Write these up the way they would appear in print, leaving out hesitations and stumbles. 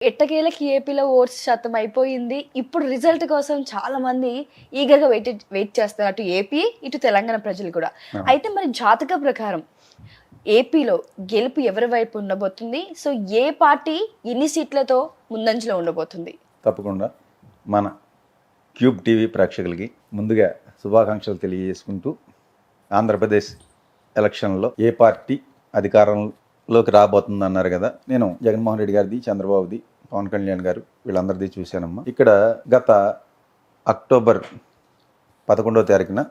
ఎట్టకేలకి ఏపీలో ఓట్స్ శాతం అయిపోయింది. ఇప్పుడు రిజల్ట్ కోసం చాలా మంది ఈగర్‌గా వెయిట్ చేస్తారు. అటు ఏపీ, ఇటు తెలంగాణ ప్రజలు కూడా. అయితే మరి జాతక ప్రకారం ఏపీలో గెలుపు ఎవరి వైపు ఉండబోతుంది? సో ఏ పార్టీ ఎన్ని సీట్లతో ముందంజలో ఉండబోతుంది? తప్పకుండా మన క్యూబ్ టీవీ ప్రేక్షకులకి ముందుగా శుభాకాంక్షలు తెలియజేసుకుంటూ ఆంధ్రప్రదేశ్ ఎలక్షన్లో ఏ పార్టీ అధికారంలోకి రాబోతుంది అన్నారు కదా. నేను జగన్మోహన్ రెడ్డి గారిది, చంద్రబాబుది, పవన్ కళ్యాణ్ గారు వీళ్ళందరిది చూశానమ్మా. ఇక్కడ గత అక్టోబర్ 11వ తారీఖున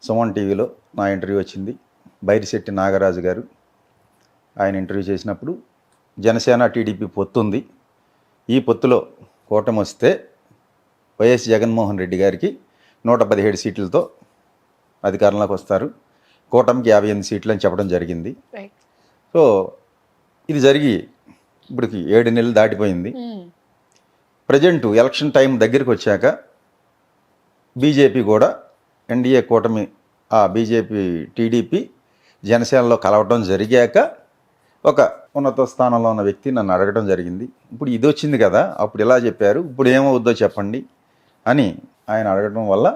సుమన్ టీవీలో నా ఇంటర్వ్యూ వచ్చింది. బైరిశెట్టి నాగరాజు గారు ఆయన ఇంటర్వ్యూ చేసినప్పుడు జనసేన టీడీపీ పొత్తు ఉంది, ఈ పొత్తులో కూటమి వస్తే వైఎస్ జగన్మోహన్ రెడ్డి గారికి 117 సీట్లతో అధికారంలోకి వస్తారు, కూటమికి 58 సీట్లు అని చెప్పడం జరిగింది. సో ఇది జరిగి ఇప్పటికి 7 నెలలు దాటిపోయింది. ప్రజెంట్ ఎలక్షన్ టైం దగ్గరికి వచ్చాక బీజేపీ కూడా ఎన్డీఏ కూటమి బీజేపీ టీడీపీ జనసేనలో కలవడం జరిగాక ఒక ఉన్నత స్థానంలో ఉన్న వ్యక్తి నన్ను అడగడం జరిగింది. ఇప్పుడు ఇది వచ్చింది కదా, అప్పుడు ఇలా చెప్పారు, ఇప్పుడు ఏమవుద్దో చెప్పండి అని ఆయన అడగడం వల్ల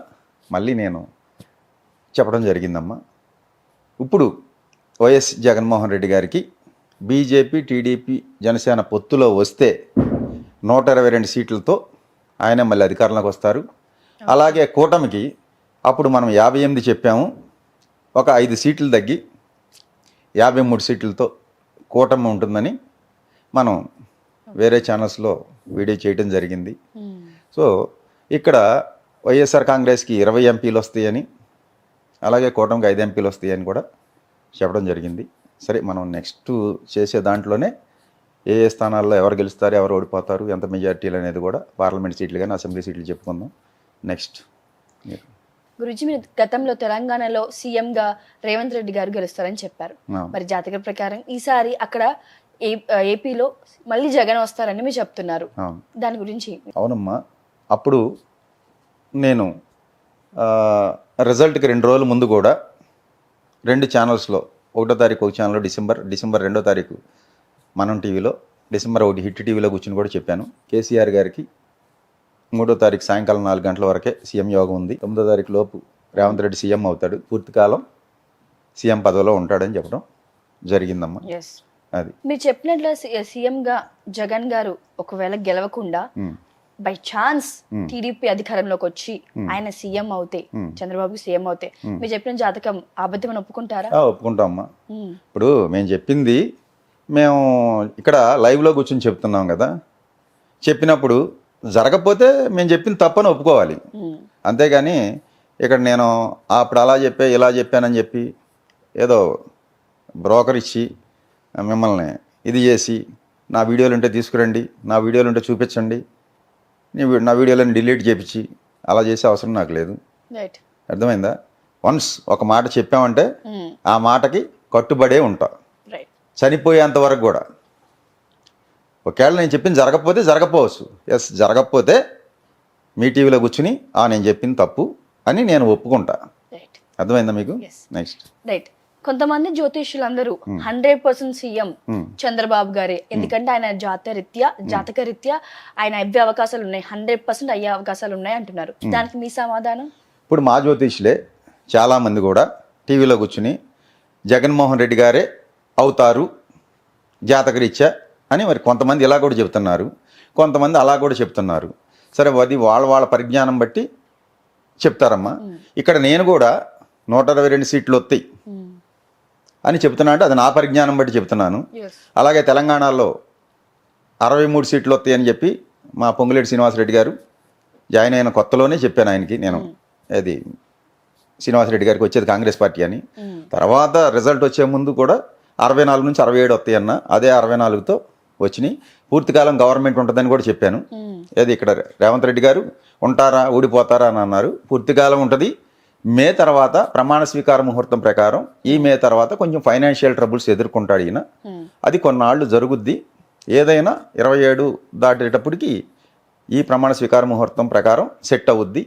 మళ్ళీ నేను చెప్పడం జరిగిందమ్మా. ఇప్పుడు వైఎస్ జగన్మోహన్ రెడ్డి గారికి బీజేపీ టీడీపీ జనసేన పొత్తులో వస్తే 122 సీట్లతో ఆయన మళ్ళీ అధికారంలోకి వస్తారు. అలాగే కూటమికి అప్పుడు మనం 58 చెప్పాము, ఒక 5 సీట్లు తగ్గి 53 సీట్లతో కూటమి ఉంటుందని మనం వేరే ఛానల్స్లో వీడియో చేయడం జరిగింది. సో ఇక్కడ వైఎస్ఆర్ కాంగ్రెస్కి 20 ఎంపీలు వస్తాయని, అలాగే కూటమికి 5 ఎంపీలు వస్తాయని కూడా చెప్పడం జరిగింది. సరే, మనం నెక్స్ట్ చేసే దాంట్లోనే ఏ ఏ స్థానాల్లో ఎవరు గెలుస్తారు, ఎవరు ఓడిపోతారు, ఎంత మెజార్టీలు అనేది కూడా పార్లమెంట్ సీట్లు కానీ అసెంబ్లీ సీట్లు చెప్పుకుందాం నెక్స్ట్. గురుజీ, మీరు గతంలో తెలంగాణలో సీఎంగా రేవంత్ రెడ్డి గారు గెలుస్తారని చెప్పారు. మరి జాతక ప్రకారం ఈసారి అక్కడ ఏపీలో మళ్ళీ జగన్ వస్తారని మీరు చెప్తున్నారు, దాని గురించి? అవునమ్మా, అప్పుడు నేను రిజల్ట్కి 2 రోజుల ముందు కూడా 2 ఛానల్స్లో, 1వ తారీఖు ఒక ఛానల్లో డిసెంబర్ 2వ తారీఖు మనం టీవీలో, డిసెంబర్ 1 హిట్ టీవీలో కూర్చుని కూడా చెప్పాను. కేసీఆర్ గారికి 3వ తారీఖు సాయంకాలం 4 గంటల వరకే సీఎం యోగం ఉంది, 9వ తారీఖు లోపు రేవంత్ రెడ్డి సీఎం అవుతాడు, పూర్తికాలం సీఎం పదవిలో ఉంటాడని చెప్పడం జరిగిందమ్మా. అది మీరు చెప్పినట్లు సీఎంగా జగన్ గారు ఒకవేళ గెలవకుండా బై ఛాన్స్ టీడీపీ అధికారంలోకి వచ్చి ఆయన సీఎం అవుతే, చంద్రబాబు సీఎం అవుతే, మీరు చెప్పిన జాతకం అబద్ధమని ఒప్పుకుంటారా? ఒప్పుకుంటామమ్మా. ఇప్పుడు మేము చెప్పింది, మేము ఇక్కడ లైవ్లో కూర్చొని చెప్తున్నాం కదా, చెప్పినప్పుడు జరగకపోతే మేము చెప్పింది తప్పని ఒప్పుకోవాలి. అంతేగాని ఇక్కడ నేను అప్పుడు అలా చెప్పా ఇలా చెప్పానని చెప్పి ఏదో బ్రోకర్ ఇచ్చి మిమ్మల్ని ఇది చేసి నా వీడియోలు ఉంటే తీసుకురండి, నా వీడియోలు ఉంటే చూపించండి, నా వీడియోలను డిలీట్ చేపించి అలా చేసే అవసరం నాకు లేదు. అర్థమైందా? వన్స్ ఒక మాట చెప్పామంటే ఆ మాటకి కట్టుబడే ఉంటా, చనిపోయేంత వరకు కూడా. ఒకవేళ నేను చెప్పింది జరగకపోవచ్చు, ఎస్ జరగకపోతే మీ టీవీలో కూర్చుని నేను చెప్పింది తప్పు అని నేను ఒప్పుకుంటా. అర్థమైందా మీకు? Next right. కొంతమంది జ్యోతిష్యులందరూ 100% సీఎం చంద్రబాబు గారే, ఎందుకంటే ఆయన జాతక రీత్యా ఆయన అవ్వే అవకాశాలు ఉన్నాయి, 100% అయ్యే అవకాశాలు ఉన్నాయి అంటున్నారు. దానికి మీ సమాధానం? ఇప్పుడు మా జ్యోతిష్యులే చాలామంది కూడా టీవీలో కూర్చుని జగన్మోహన్ రెడ్డి గారే అవుతారు జాతక రీత్యా అని మరి కొంతమంది ఇలా కూడా చెప్తున్నారు, కొంతమంది అలా కూడా చెప్తున్నారు. సరే, అది వాళ్ళ పరిజ్ఞానం బట్టి చెప్తారమ్మా. ఇక్కడ నేను కూడా 122 సీట్లు వస్తాయి అని చెప్తున్నా అంటే అది నా పరిజ్ఞానం బట్టి చెప్తున్నాను. అలాగే తెలంగాణలో 63 సీట్లు వస్తాయి అని చెప్పి మా పొంగులేటి శ్రీనివాసరెడ్డి గారు జాయిన్ అయిన కొత్తలోనే చెప్పాను ఆయనకి, నేను అది శ్రీనివాసరెడ్డి గారికి వచ్చేది కాంగ్రెస్ పార్టీ అని. తర్వాత రిజల్ట్ వచ్చే ముందు కూడా 64 నుంచి 67 వస్తాయి అన్న, అదే 64తో వచ్చినాయి. పూర్తికాలం గవర్నమెంట్ ఉంటుందని కూడా చెప్పాను. అది ఇక్కడ రేవంత్ రెడ్డి గారు ఉంటారా ఊడిపోతారా అని అన్నారు. పూర్తికాలం ఉంటుంది. మే తర్వాత ప్రమాణ స్వీకార ముహూర్తం ప్రకారం ఈ మే తర్వాత కొంచెం ఫైనాన్షియల్ ట్రబుల్స్ ఎదుర్కొంటాడు ఈయన, అది కొన్నాళ్ళు జరుగుద్ది. ఏదైనా 27 దాటేటప్పటికి ఈ ప్రమాణ స్వీకార ముహూర్తం ప్రకారం సెట్ అవుద్ది.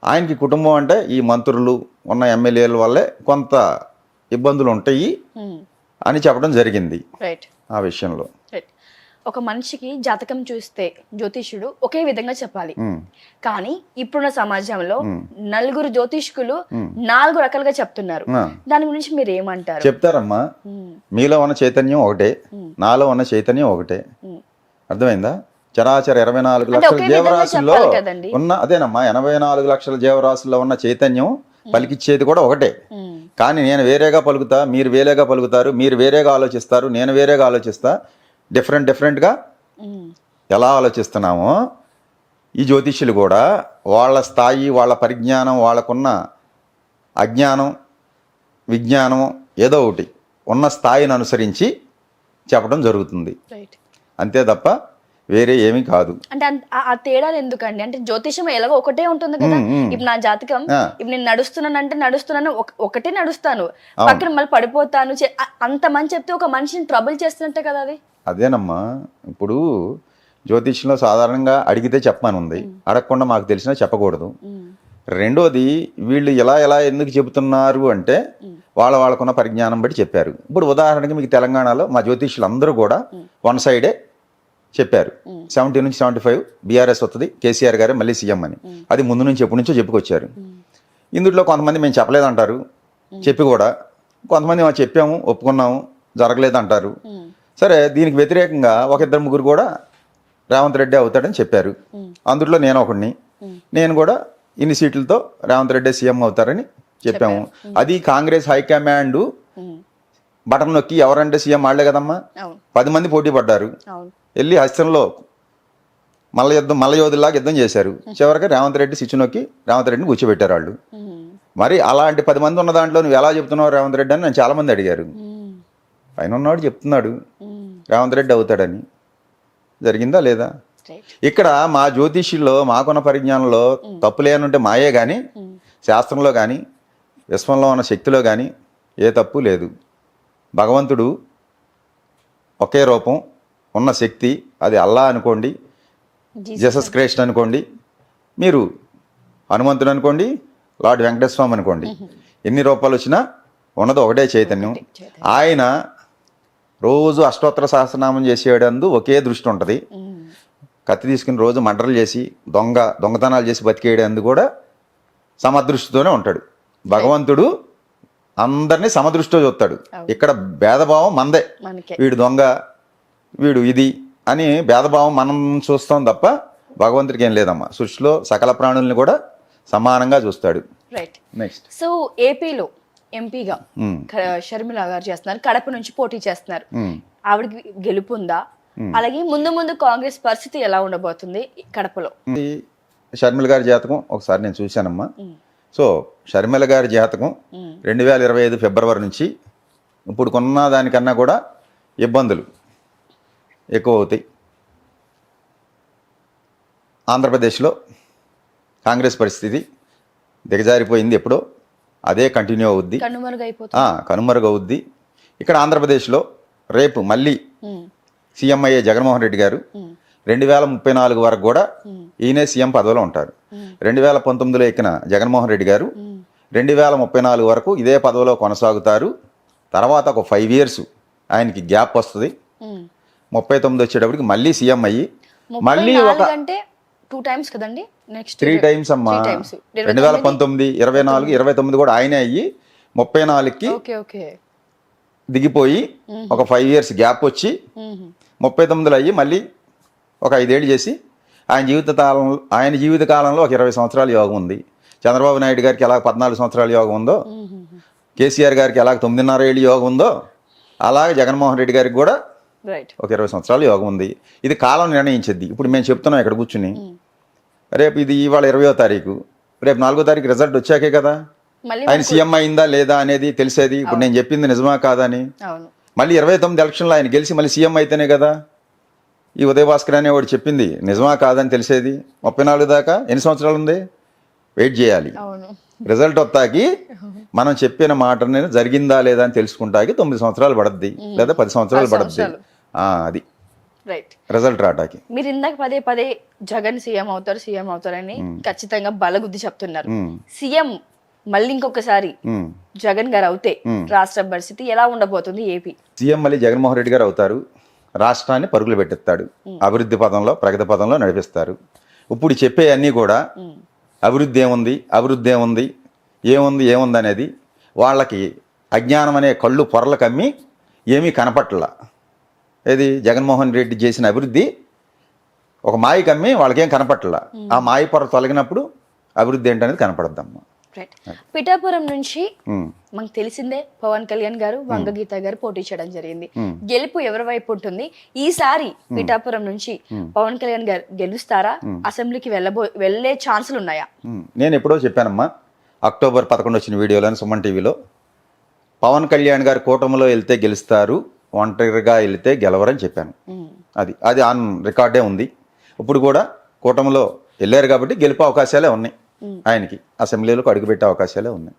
ఆయనకి కుటుంబం అంటే ఈ మంత్రులు ఉన్న ఎమ్మెల్యేల వల్లే కొంత ఇబ్బందులు ఉంటాయి అని చెప్పడం జరిగింది ఆ విషయంలో. ఒక మనిషికి జాతకం చూస్తే జ్యోతిష్యుడు ఒకే విధంగా చెప్పాలి. ఉమ్, కానీ ఇప్పుడున్న సమాజంలో నలుగురు జ్యోతిష్కులు ఉమ్. 4 రకాలుగా చెప్తున్నారు. ఆ. దాని గురించి మీరు ఏమంటారు? చెప్తారమ్మా. మీలో ఉన్న చైతన్యం ఒకటే, నాలో ఉన్న చైతన్యం ఒకటే. అర్థమైందా? చరాచర 24 లక్షల ఒకే విధంగా జీవరాశుల్లో చెప్పాలి కదండి. ఉన్న అదేనమ్మా 84 లక్షల జీవరాశుల్లో ఉన్న చైతన్యం పలికిచ్చేది కూడా ఒకటే. కానీ నేను వేరేగా పలుకుతా, మీరు వేరేగా పలుకుతారు, మీరు వేరేగా ఆలోచిస్తారు, నేను వేరేగా ఆలోచిస్తా. డిఫరెంట్గా ఎలా ఆలోచిస్తున్నామో ఈ జ్యోతిష్యులు కూడా వాళ్ళ స్థాయి, వాళ్ళ పరిజ్ఞానం, వాళ్ళకున్న అజ్ఞానం, విజ్ఞానం ఏదో ఒకటి ఉన్న స్థాయిని అనుసరించి చెప్పడం జరుగుతుంది. రైట్. అంతే తప్ప వేరే ఏమీ కాదు. అంటే ఆ తేడాలు ఎందుకండి? అంటే జ్యోతిషం ఎలాగో ఒకటే ఉంటుంది కదా. ఇప్పుడు నా జాతకం, ఇప్పుడు నేను నడుస్తున్నాను, ఒకటే నడుస్తాను, పక్కన మళ్ళీ పడిపోతాను, అంత మంది చెప్తే ఒక మనిషిని ట్రబుల్ చేస్తున్నట్టే కదా అది. అదేనమ్మా, ఇప్పుడు జ్యోతిష్యంలో సాధారణంగా అడిగితే చెప్పమనుంది, అడగకుండా మాకు తెలిసినా చెప్పకూడదు. రెండోది, వీళ్ళు ఎలా ఎందుకు చెబుతున్నారు అంటే వాళ్ళకున్న పరిజ్ఞానం బట్టి చెప్పారు. ఇప్పుడు ఉదాహరణకి మీకు తెలంగాణలో మా జ్యోతిష్యులు అందరూ కూడా వన్ సైడే చెప్పారు. 70 నుంచి 75 బీఆర్ఎస్ వస్తుంది, కేసీఆర్ గారే మళ్ళీ సీఎం అని. అది ముందు నుంచి ఎప్పటి నుంచో చెప్పుకొచ్చారు. ఇందులో కొంతమంది మేము చెప్పలేదంటారు, చెప్పి కూడా కొంతమంది మేము చెప్పాము, ఒప్పుకున్నాము, జరగలేదంటారు. సరే, దీనికి వ్యతిరేకంగా ఒక 2-3 కూడా రేవంత్ రెడ్డి అవుతాడని చెప్పారు. అందులో నేను ఒకడిని, నేను కూడా ఇన్ని సీట్లతో రేవంత్ రెడ్డి సీఎం అవుతారని చెప్పాము. అది కాంగ్రెస్ హైకమాండ్ బటన్ నొక్కి ఎవరంటే సీఎం వాళ్ళే కదమ్మా. 10 మంది పోటీ పడ్డారు, వెళ్ళి హస్తంలో మల్ల యోధుల్లాగా యుద్ధం చేశారు. చివరికి రేవంత్ రెడ్డి స్విచ్ నొక్కి రేవంత్ రెడ్డిని కూర్చోబెట్టారు వాళ్ళు. మరి అలాంటి 10 మంది ఉన్న దాంట్లో నువ్వు ఎలా చెప్తున్నావు రేవంత్ రెడ్డి అని చాలా మంది అడిగారు. పైన ఉన్నవాడు చెప్తున్నాడు రేవంత్ రెడ్డి అవుతాడని. జరిగిందా లేదా? ఇక్కడ మా జ్యోతిష్యుల్లో మాకున్న పరిజ్ఞానంలో తప్పు లేనుంటే మాయే కానీ, శాస్త్రంలో కానీ, విశ్వంలో ఉన్న శక్తిలో కానీ ఏ తప్పు లేదు. భగవంతుడు ఒకే రూపం, ఉన్న శక్తి, అది అల్లా అనుకోండి, జీసస్ క్రైస్ట్ అనుకోండి, మీరు హనుమంతుడు అనుకోండి, లార్డ్ వెంకటేశ్వర స్వామి అనుకోండి, ఎన్ని రూపాలు వచ్చినా ఉన్నది ఒకటే చైతన్యం. ఆయన రోజు అష్టోత్తర సహస్రనామం చేసేటందు ఒకే దృష్టి ఉంటుంది. కత్తి తీసుకుని రోజు మర్డర్లు చేసి దొంగతనాలు చేసి బతికేయడందు కూడా సమదృష్టితోనే ఉంటాడు. భగవంతుడు అందరినీ సమదృష్టితో చూస్తాడు. ఇక్కడ భేదభావం మందే, వీడు దొంగ, వీడు ఇది అని భేదభావం మనం చూస్తాం తప్ప భగవంతుడికి ఏం లేదమ్మా. సృష్టిలో సకల ప్రాణుల్ని కూడా సమానంగా చూస్తాడు. రైట్. నెక్స్ట్, సో ఏపీలో ఎంపీగా షర్మిల గారు చేస్తున్నారు, కడప నుంచి పోటీ చేస్తున్నారు. ఆవిడకి గెలుపుందా? అలాగే ముందు కాంగ్రెస్ పరిస్థితి ఎలా ఉండబోతుంది కడపలో? షర్మిల గారి జాతకం ఒకసారి నేను చూశానమ్మా. సో షర్మిల గారి జాతకం 2025 ఫిబ్రవరి నుంచి ఇప్పుడు కొన్న దానికన్నా కూడా ఇబ్బందులు ఎక్కువ అవుతాయి. ఆంధ్రప్రదేశ్లో కాంగ్రెస్ పరిస్థితి దిగజారిపోయింది ఎప్పుడో, అదే కంటిన్యూ అవుద్ది, కనుమరుగవుద్ది. ఇక్కడ ఆంధ్రప్రదేశ్లో రేపు మళ్ళీ సీఎం అయ్యే జగన్మోహన్ రెడ్డి గారు 2034 వరకు కూడా ఈయనే సీఎం పదవిలో ఉంటారు. 2019లో ఎక్కిన జగన్మోహన్ రెడ్డి గారు 2034 వరకు ఇదే పదవిలో కొనసాగుతారు. తర్వాత ఒక 5 years ఆయనకి గ్యాప్ వస్తుంది. 39 వచ్చేటప్పటికి మళ్ళీ సీఎం అయ్యి మళ్ళీ ఒక 2 times కదండి, నెక్స్ట్ 3 times అమ్మా. 2019, 24, 29 కూడా ఆయనే అయ్యి 34కి దిగిపోయి ఒక 5 years గ్యాప్ వచ్చి 39లో అయ్యి మళ్ళీ ఒక 5 ఏళ్ళు చేసి ఆయన జీవిత కాలంలో ఒక 20 సంవత్సరాల యోగం ఉంది. చంద్రబాబు నాయుడు గారికి ఎలా 14 సంవత్సరాల యోగం ఉందో, కేసీఆర్ గారికి ఎలా 9.5 ఏళ్ళు యోగం ఉందో, అలాగే జగన్మోహన్ రెడ్డి గారికి కూడా ఒక 20 సంవత్సరాల యోగం ఉంది. ఇది కాలం నిర్ణయించింది. ఇప్పుడు మేము చెప్తున్నాం ఇక్కడ కూర్చుని, రేపు ఇది ఇవాళ 20వ తారీఖు, రేపు 4వ తారీఖు రిజల్ట్ వచ్చాకే కదా ఆయన సీఎం అయిందా లేదా అనేది తెలిసేది. ఇప్పుడు నేను చెప్పింది నిజమా కాదా అని. మళ్ళీ 29 ఎలక్షన్లో ఆయన గెలిచి మళ్ళీ సీఎం అయితేనే కదా ఈ ఉదయభాస్కర్ అనేవాడు చెప్పింది నిజమా కాదని తెలిసేది. 34 దాకా ఎన్ని సంవత్సరాలు ఉంది, వెయిట్ చేయాలి. రిజల్ట్ వస్తాకి మనం చెప్పిన మాట జరిగిందా లేదా అని తెలుసుకుంటాకి 9 సంవత్సరాలు పడుద్ది, లేదా 10 సంవత్సరాలు పడుద్ది. అది రిజల్ట్ రావటానికి. మీరు ఇందాక పదే జగన్ సీఎం అవుతారని ఖచ్చితంగా బలగుద్ది చెప్తున్నారు. సీఎం మళ్ళీ ఇంకొకసారి జగన్ గారు అవుతే రాష్ట్ర పరిస్థితి ఎలా ఉండబోతుంది? ఏపీ సీఎం మళ్ళీ జగన్మోహన్ రెడ్డి గారు అవుతారు. రాష్ట్రాన్ని పరుగులు పెట్టిస్తాడు, అభివృద్ధి పదంలో ప్రగతి పదంలో నడిపిస్తారు. ఇప్పుడు చెప్పే అన్నీ కూడా అభివృద్ధి ఏముంది, అభివృద్ధి ఏముంది, ఏముంది అనేది వాళ్ళకి అజ్ఞానం అనే కళ్ళు పొరలు కమ్మి ఏమీ కనపట్ల. ఏది జగన్మోహన్ రెడ్డి చేసిన అభివృద్ధి ఒక మాయ కమ్మి వాళ్ళకేం కనపట్ల. ఆ మాయ పొర తొలగినప్పుడు అభివృద్ధి ఏంటనేది కనపడద్దమ్మా. పిఠాపురం నుంచి మనకు తెలిసిందే పవన్ కళ్యాణ్ గారు, వంగగీత గారు పోటీ చేయడం జరిగింది. గెలుపు ఎవరి వైపు ఉంటుంది? ఈసారి పిఠాపురం నుంచి పవన్ కళ్యాణ్ గారు గెలుస్తారా? అసెంబ్లీకి వెళ్ళే ఛాన్సులు ఉన్నాయా? నేను ఎప్పుడో చెప్పానమ్మా, అక్టోబర్ 11 వచ్చిన వీడియోలోని సుమన్ టీవీలో, పవన్ కళ్యాణ్ గారు కూటమిలో వెళ్తే గెలుస్తారు, ఒంటరిగా వెళ్తే గెలవరని చెప్పాను. అది ఆన్ రికార్డే ఉంది. ఇప్పుడు కూడా కూటమిలో వెళ్ళారు కాబట్టి గెలుపు అవకాశాలే ఉన్నాయి ఆయనకి, అసెంబ్లీలోకి అడుగుపెట్టే అవకాశాలే ఉన్నాయి.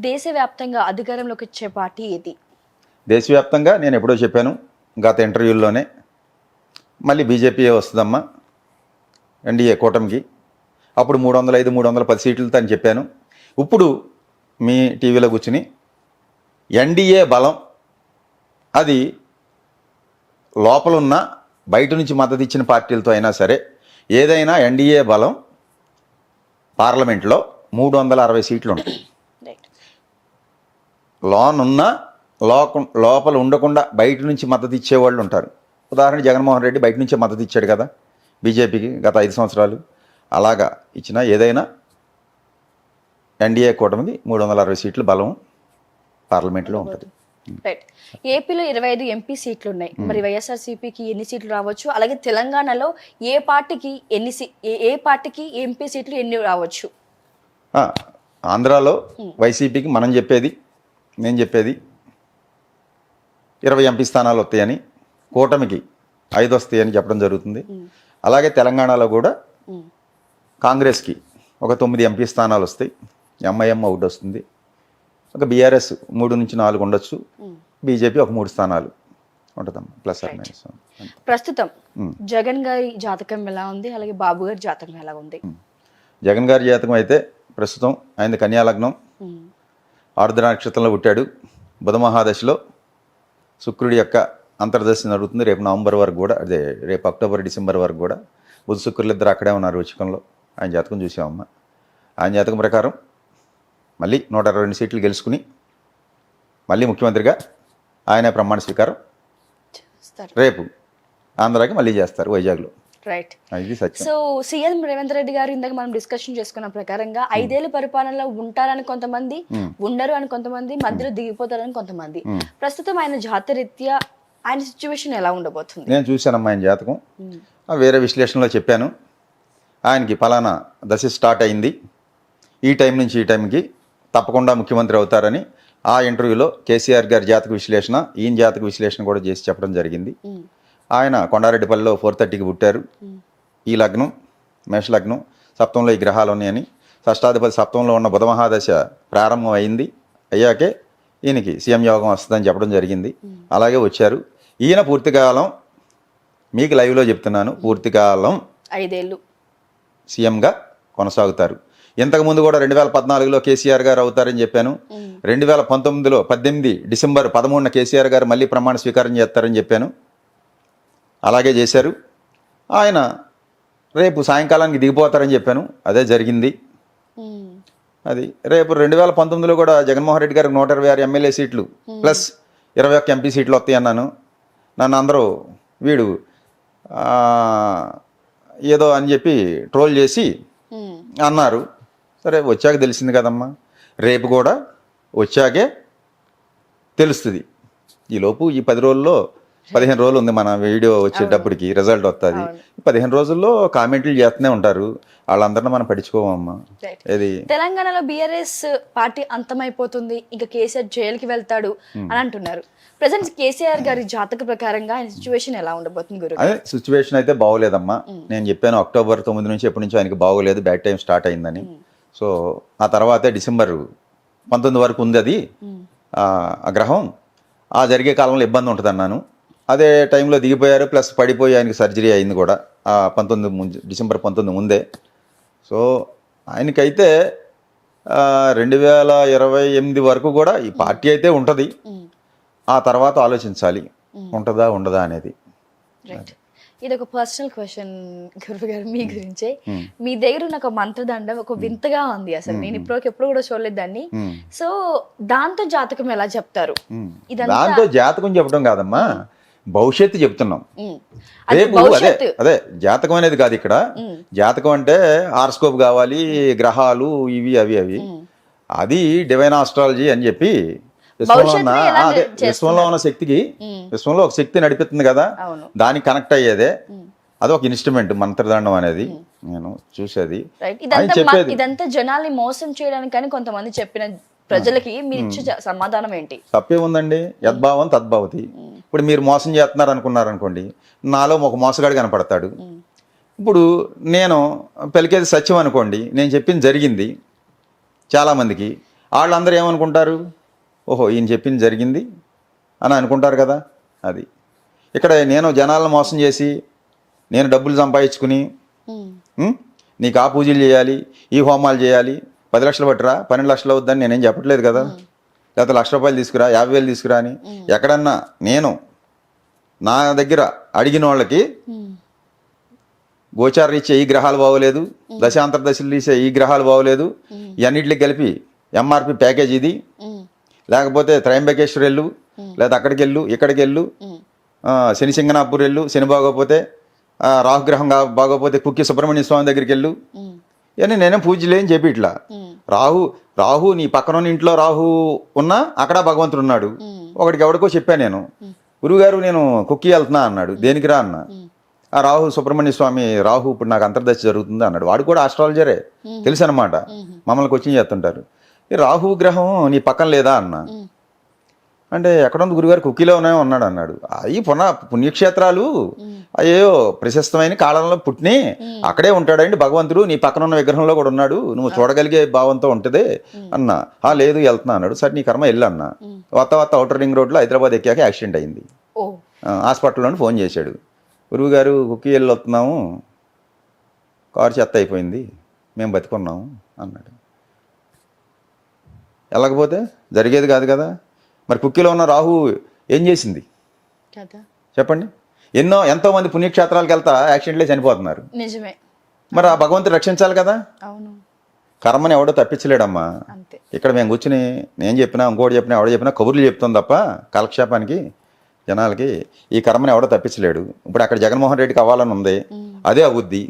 దేశవ్యాప్తంగా అధికారంలోకి వచ్చే పార్టీ ఏది? దేశవ్యాప్తంగా నేను ఎప్పుడో చెప్పాను గత ఇంటర్వ్యూల్లోనే, మళ్ళీ బీజేపీ వస్తుందమ్మా ఎన్డీఏ కూటమికి. అప్పుడు 305, 310 సీట్లతో అని చెప్పాను. ఇప్పుడు మీ టీవీలో కూర్చుని ఎన్డీఏ బలం అది లోపలున్న బయట నుంచి మద్దతు ఇచ్చిన పార్టీలతో అయినా సరే, ఏదైనా ఎన్డీఏ బలం పార్లమెంట్లో 360 సీట్లు ఉంటాయి. లోపల ఉండకుండా బయట నుంచి మద్దతు ఇచ్చేవాళ్ళు ఉంటారు. ఉదాహరణ జగన్మోహన్ రెడ్డి బయట నుంచే మద్దతు ఇచ్చాడు కదా బీజేపీకి గత 5 సంవత్సరాలు. అలాగా ఇచ్చిన ఏదైనా ఎన్డీఏ కూటమికి 360 సీట్లు బలం పార్లమెంట్లో ఉంటుంది. ఏపీలో 25 ఎంపీ సీట్లు ఉన్నాయి. మరి వైఎస్ఆర్సీపీకి ఎన్ని సీట్లు రావచ్చు? అలాగే తెలంగాణలో ఏ పార్టీకి ఎంపీ సీట్లు ఎన్ని రావచ్చు? ఆంధ్రాలో వైసీపీకి నేను చెప్పేది 20 ఎంపీ స్థానాలు వస్తాయని, కూటమికి 5 వస్తాయని చెప్పడం జరుగుతుంది. అలాగే తెలంగాణలో కూడా కాంగ్రెస్కి ఒక 9 ఎంపీ స్థానాలు వస్తాయి, ఎంఐఎం ఒకటి వస్తుంది, ఒక బీఆర్ఎస్ 3 నుంచి 4 ఉండొచ్చు, బీజేపీ ఒక 3 స్థానాలు ఉంటుందమ్మా, ప్లస్ ఆర్ మైనస్. ప్రస్తుతం జగన్ గారి జాతకం ఎలా ఉంది, అలాగే బాబు గారి జాతకం ఎలా ఉంది? జగన్ గారి జాతకం అయితే ప్రస్తుతం ఆయన కన్యా లగ్నం, ఆరుద్ర నక్షత్రంలో పుట్టాడు. బుధ మహాదశలో శుక్రుడి యొక్క అంతర్దశ నడుగుతుంది. రేపు నవంబర్ వరకు కూడా, అదే రేపు అక్టోబర్ డిసెంబర్ వరకు కూడా బుధ శుక్రులు ఇద్దరు అక్కడే ఉన్నారు వృచ్చికంలో. ఆయన జాతకం చూసామమ్మా. ఆయన జాతకం ప్రకారం మళ్ళీ 122 సీట్లు గెలుచుకుని మళ్ళీ ముఖ్యమంత్రిగా ఆయనే ప్రమాణ స్వీకారం రేపు ఆంధ్రాకి మళ్ళీ చేస్తారు వైజాగ్లో. Right. So CM Revanth Reddy గారు ఇందాక మనం డిస్కషన్ చేసుకున్న ప్రకారంగా 5 ఏళ్ల పరిపాలనలో ఉంటారని కొంతమంది, ఉండరు అని కొంతమంది, మధ్యలో దిగిపోతారని కొంతమంది. ప్రస్తుతం ఆయన జాతరీత్యా ఆయన సిచ్యువేషన్ ఎలా ఉండబోతుంది? నేను చూశానమ్మా ఆయన జాతకం, వేరే విశ్లేషణలో చెప్పాను. ఆయనకి ఫలానా దశ స్టార్ట్ అయింది, ఈ టైం నుంచి ఈ టైంకి తప్పకుండా ముఖ్యమంత్రి అవుతారని ఆ ఇంటర్వ్యూలో కేసీఆర్ గారి జాతక విశ్లేషణ, ఈయన జాతక విశ్లేషణ కూడా చేసి చెప్పడం జరిగింది. ఆయన కొండారెడ్డిపల్లిలో 4:30కి పుట్టారు. ఈ లగ్నం మేషలగ్నం, సప్తంలో ఈ గ్రహాలు ఉన్నాయని, షష్టాధిపతి సప్తంలో ఉన్న బుధ మహాదశ ప్రారంభం అయ్యాకే ఈయనకి సీఎం యోగం వస్తుందని చెప్పడం జరిగింది. అలాగే వచ్చారు. ఈయన పూర్తికాలం, మీకు లైవ్లో చెప్తున్నాను, పూర్తికాలం 5 ఏళ్ళు సీఎంగా కొనసాగుతారు. ఇంతకుముందు కూడా 2014లో కేసీఆర్ గారు అవుతారని చెప్పాను. 2019లో 18 డిసెంబర్ 13న కేసీఆర్ గారు మళ్ళీ ప్రమాణ స్వీకారం చేస్తారని చెప్పాను. అలాగే చేశారు. ఆయన రేపు సాయంకాలానికి దిగిపోతారని చెప్పాను, అదే జరిగింది. అది రేపు 2019లో కూడా జగన్మోహన్ రెడ్డి గారికి 126 ఎమ్మెల్యే సీట్లు ప్లస్ 21 ఎంపీ సీట్లు వస్తాయి అన్నాను. నన్ను అందరూ వీడు ఏదో అని చెప్పి ట్రోల్ చేసి అన్నారు. సరే వచ్చాక తెలిసింది కదమ్మా, రేపు కూడా వచ్చాకే తెలుస్తుంది. ఈలోపు ఈ 10 రోజుల్లో 15 రోజులు ఉంది మన వీడియో వచ్చేటప్పటికి రిజల్ట్ వస్తుంది. 15 రోజుల్లో కామెంట్లు చేస్తూనే ఉంటారు, వాళ్ళందరినీ మనం పట్టించుకోమమ్మా. ఇది తెలంగాణలో బీఆర్ఎస్ పార్టీ అంతమైపోతుంది, ఇంకా కేసీఆర్ జైలుకి వెళ్తాడు అని అంటున్నారు. ప్రెసెంట్ కేసీఆర్ గారి జాతక ప్రకారంగా ఆయన సిచ్యువేషన్ ఎలా ఉండబోతుంది గురు? అదే సిచ్యువేషన్ అయితే బాగోలేదమ్మా. నేను చెప్పాను అక్టోబర్ 9 నుంచి ఎప్పటి నుంచో ఆయనకి బాగోలేదు, బ్యాడ్ టైం స్టార్ట్ అయిందని. సో ఆ తర్వాతే డిసెంబర్ 19 వరకు ఉంది అది ఆ గ్రహం. ఆ జరిగే కాలంలో ఇబ్బంది ఉంటుంది అన్నాను. అదే టైంలో దిగిపోయారు, ప్లస్ పడిపోయి ఆయనకి సర్జరీ అయింది కూడా డిసెంబర్ 19 ముందే. సో ఆయనకైతే 2028 వరకు కూడా ఈ పార్టీ అయితే ఉంటుంది. ఆ తర్వాత ఆలోచించాలి. ఉంటుందా ఉండదా అనేది. రైట్. ఇది ఒక పర్సనల్ క్వశ్చన్ గురువు గారు మీ గురించే. మీ దగ్గర ఉన్న ఒక మంత్రదండం ఒక వింతగా ఉంది, అసలు నేను ఎప్పుడు కూడా చూడలేదు దాన్ని. సో దాంతో జాతకం ఎలా చెప్తారు? దాంతో జాతకం చెప్పడం కాదమ్మా, భవిష్యత్తు చెప్తున్నాం. అది రేపు భవిష్యత్తు. అదే జాతకం అనేది కాదు ఇక్కడ. జాతకం అంటే హారోస్కోప్ కావాలి, గ్రహాలు ఇవి అవి. అది డివైన్ ఆస్ట్రాలజీ అని చెప్పి విశ్వంలో ఉన్న శక్తికి, విశ్వంలో ఒక శక్తి నడిపిస్తుంది కదా, దానికి కనెక్ట్ అయ్యేదే. అది ఒక ఇన్స్ట్రుమెంట్ మంత్రదండం అనేది. నేను చూసేది ఇదంతా జనాల్ని మోసం చేయడానికి కానీ కొంతమంది చెప్పిన ప్రజలకి మీరు ఇచ్చే సమాధానం ఏంటి? తప్పే ఉందండి, యద్భావం తద్భవతి. ఇప్పుడు మీరు మోసం చేస్తున్నారు అనుకున్నారు అనుకోండి, నాలో ఒక మోసగాడు కనపడతాడు. ఇప్పుడు నేను పలికేది సత్యం అనుకోండి, నేను చెప్పింది జరిగింది చాలామందికి, వాళ్ళందరూ ఏమనుకుంటారు, ఓహో ఈయన చెప్పింది జరిగింది అని అనుకుంటారు కదా. అది ఇక్కడ నేను జనాలను మోసం చేసి నేను డబ్బులు సంపాదించుకుని నీకు ఆ పూజలు చేయాలి, ఈ హోమాలు చేయాలి, 10 లక్షలు పట్టురా, 12 లక్షలు అవుద్దని నేనేం చెప్పట్లేదు కదా. లేకపోతే ₹1,00,000 తీసుకురా, 50,000 తీసుకురా అని ఎక్కడన్నా నేను నా దగ్గర అడిగిన వాళ్ళకి గోచార రీత్యా ఈ గ్రహాలు బాగోలేదు, దశాంతర దశలు తీసే ఈ గ్రహాలు బాగోలేదు, ఇవన్నిటికి కలిపి ఎంఆర్పి ప్యాకేజ్ ఇది, లేకపోతే త్రయంబకేశ్వర్ వెళ్ళు, లేదా అక్కడికి వెళ్ళు, ఇక్కడికి వెళ్ళు, శని సింగనాపూర్ వెళ్ళు, శని బాగోపోతే, రాహుగ్రహం బాగోపోతే కుక్కి సుబ్రహ్మణ్య స్వామి దగ్గరికి వెళ్ళు, ఇవన్నీ నేనే పూజలే అని చెప్పి ఇట్లా. రాహు నీ పక్కన ఉన్న ఇంట్లో రాహు ఉన్నా అక్కడ భగవంతుడు ఉన్నాడు. ఒకడికి ఎవడికో చెప్పాను నేను, గురువుగారు నేను కుక్కి వెళ్తున్నా అన్నాడు. దేనికి రా అన్న, ఆ రాహు సుబ్రహ్మణ్య స్వామి రాహు ఇప్పుడు నాకు అంతర్దశ జరుగుతుంది అన్నాడు. వాడు కూడా ఆస్ట్రాలజరే, తెలుసు అనమాట, మమ్మల్ని కోచింగ్ చేస్తుంటారు. ఈ రాహు గ్రహం నీ పక్కన లేదా అన్న అంటే, ఎక్కడుంది గురుగారు, కుక్కీలో ఉన్నాయో ఉన్నాడు అన్నాడు. అవి పుణ్యక్షేత్రాలు అయ్యో ప్రశస్తమైన కాలంలో పుట్టిని అక్కడే ఉంటాడండి భగవంతుడు, నీ పక్కన ఉన్న విగ్రహంలో కూడా ఉన్నాడు, నువ్వు చూడగలిగే భావంతో ఉంటుంది అన్న. లేదు వెళ్తున్నా అన్నాడు. సరే నీ కర్మ వెళ్ళు అన్న. వత్త అవుటర్ రింగ్ రోడ్లో హైదరాబాద్ ఎక్కాక యాక్సిడెంట్ అయింది. హాస్పిటల్లోని ఫోన్ చేశాడు, గురువుగారు కుక్కీ వెళ్ళి వస్తున్నాము, కారు చెత్త అయిపోయింది, మేము బతికున్నాము అన్నాడు. వెళ్ళకపోతే జరిగేది కాదు కదా. మరి కుక్కీలో ఉన్న రాహు ఏం చేసింది చెప్పండి. ఎంతోమంది పుణ్యక్షేత్రాలకు వెళ్తా యాక్సిడెంట్లే చనిపోతున్నారు. నిజమే. మరి ఆ భగవంతుడు రక్షించాలి కదా. కర్మని ఎవడో తప్పించలేడమ్మా. ఇక్కడ మేము కూర్చుని నేను చెప్పినా, ఇంకోటి చెప్పినా, ఎవడో చెప్పినా కబుర్లు చెప్తాం తప్ప కాలక్షేపానికి జనాలకి ఈ కర్మని ఎవడో తప్పించలేడు. ఇప్పుడు అక్కడ జగన్మోహన్ రెడ్డికి అవ్వాలని ఉంది, అదే అవుద్ది.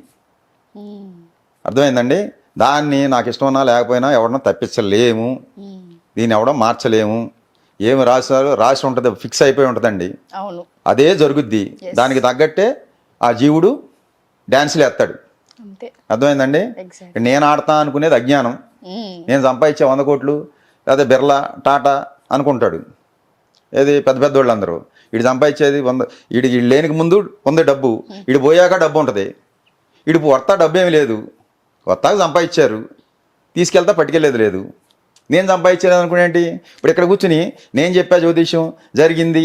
అర్థమైందండి. దాన్ని నాకు ఇష్టం ఉన్నా లేకపోయినా ఎవడన్నా తప్పించలేము, దీన్ని ఎవడో మార్చలేము. ఏమి రాసి ఉంటుంది, ఫిక్స్ అయిపోయి ఉంటుందండి, అదే జరుగుద్ది. దానికి తగ్గట్టే ఆ జీవుడు డ్యాన్సులు వేస్తాడు. అర్థమైందండి. నేను ఆడతా అనుకునేది అజ్ఞానం. నేను సంపాదించే 100 కోట్లు లేదా బిర్లా టాటా అనుకుంటాడు. ఏది పెద్ద పెద్దోళ్ళు అందరూ వీడు సంపాదించేది 100, వీడికి లేనికి ముందు ఉంది డబ్బు, వీడు పోయాక డబ్బు ఉంటుంది. వీడు వస్తా డబ్బు ఏమి లేదు, కొత్తగా సంపాదించారు, తీసుకెళ్తా పట్టుకెళ్ళేది లేదు. నేను సంపాదించేది అనుకునేంటి, ఇప్పుడు ఇక్కడ కూర్చుని నేను చెప్పే జ్యోతిష్యం జరిగింది,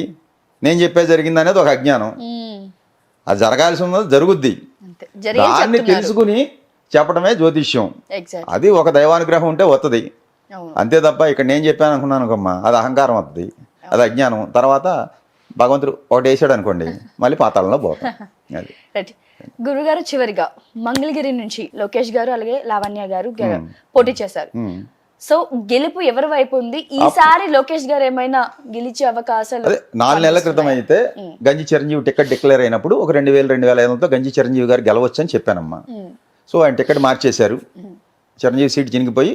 నేను చెప్పే జరిగింది అనేది ఒక అజ్ఞానం. అది జరగాల్సి ఉన్నది జరుగుద్ది, దాన్ని తెలుసుకుని చెప్పడమే జ్యోతిష్యం. అది ఒక దైవానుగ్రహం ఉంటే వస్తుంది, అంతే తప్ప ఇక్కడ నేను చెప్పాను అనుకున్నాను అనుకోమ్మా, అది అహంకారం వస్తుంది, అది అజ్ఞానం. తర్వాత భగవంతుడు ఒకటి వేసాడు అనుకోండి, మళ్ళీ పాతాళంలో పోతాం. అది గురుగారు చివరిగా మంగళగిరి నుంచి లోకేష్ గారు అలాగే లావణ్య గారు పోటీ చేశారు. సో గెలుపు ఎవరి వైపు ఉంది ఈసారి? లోకేష్ గారు ఏమైనా గెలిచే అవకాశాలు? 4 నెలల క్రితం అయితే గంజి చిరంజీవి టికెట్ డిక్లేర్ అయినప్పుడు ఒక 2,000-2,500తో గంజి చిరంజీవి గారు గెలవచ్చు అని చెప్పానమ్మా. సో ఆయన టికెట్ మార్చేశారు, చిరంజీవి సీట్ చినిగిపోయి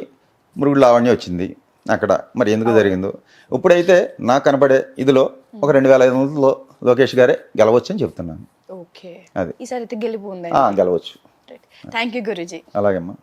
మురుగుడు లావణ్య వచ్చింది అక్కడ. మరి ఎందుకు జరిగిందో ఇప్పుడైతే నాకు కనపడే ఇదిలో ఒక 2,500లో లోకేష్ గారే గెలవచ్చు అని చెప్తున్నాను. ఓకే, అది ఈసారి అయితే గెలుపు ఉంది, గెలవచ్చు. థ్యాంక్ యూ గురూజీ. అలాగేమ్మా.